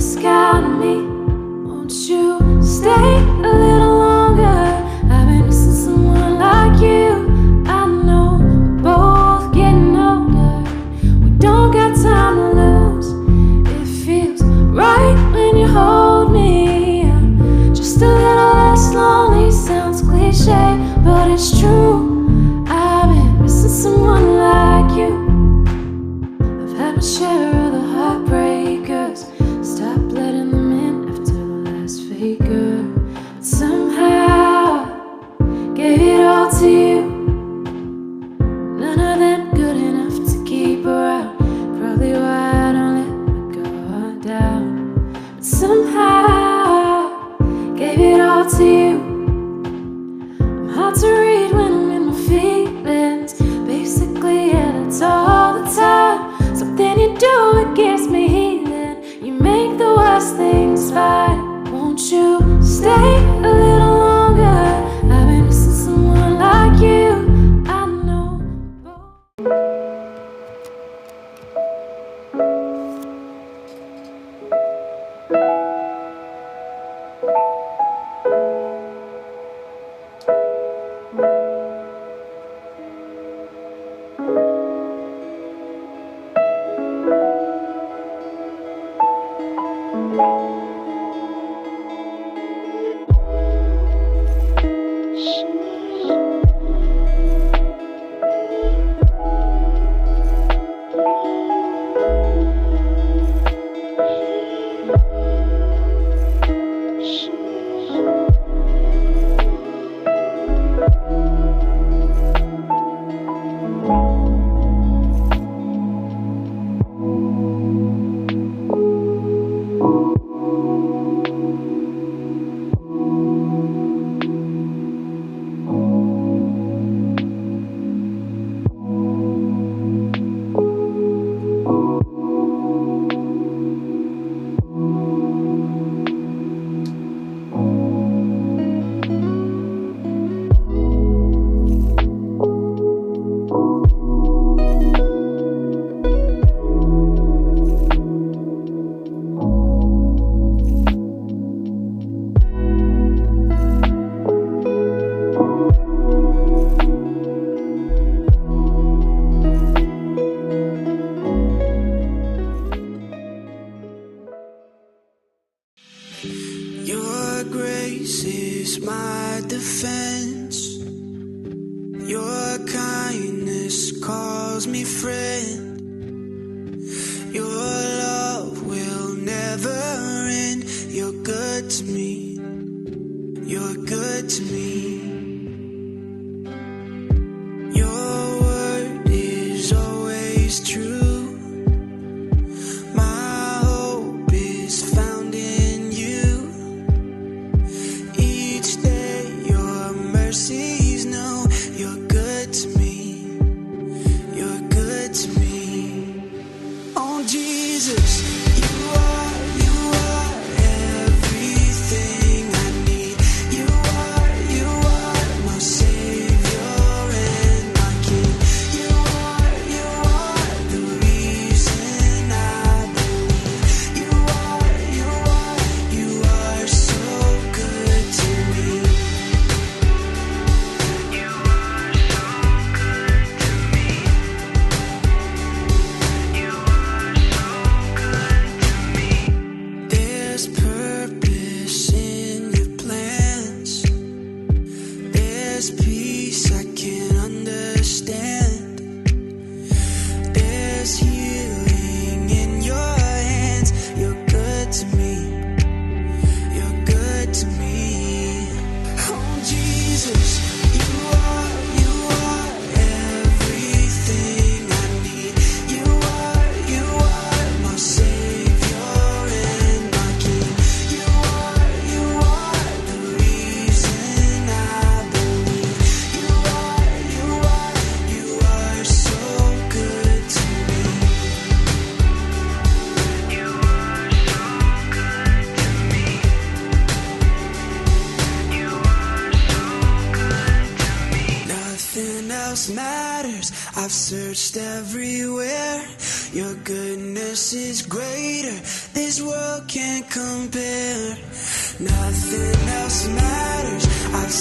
this got me. Won't you stay a little longer? I've been missing someone like you. I know we're both getting older. We don't got time to lose. It feels right when you hold me. Just a little less lonely. Sounds cliche, but it's true. I've been missing someone like you. I've had my share of the heartbreakers. Stop letting them in after the last faker. But somehow gave it all to you. None of them good enough to keep around. Probably why I don't let my guard down. But somehow gave it all to you. I'm hard to read when I'm in my feelings. Basically, yeah, that's all the time. Something you do, it gives me healing. You make the worst things fine. Won't you stay a little longer? I've been missing someone like you. I know. Your grace is my defense. Your kindness calls me friend. Your love will never end. You're good to me. You're good to me. Your word is always true. My hope is found in you. Each day your mercies know. You're good to me. You're good to me. Oh Jesus, you are everything I need. You are my Savior and my King. You are the reason I believe. You are so good to me. You are so good to me. You are so good to me. There's purpose in your plans. There's peace I can't understand. There's healing in your hands. You're good to me. You're good to me. Oh Jesus, you are everything I need. You are my Savior and my King. You are the reason I believe. You are so good to me. You are so good to me. You are so good to me. Nothing else matters. I've searched everywhere. Your goodness is greater. This world can't compare. Nothing else matters. I've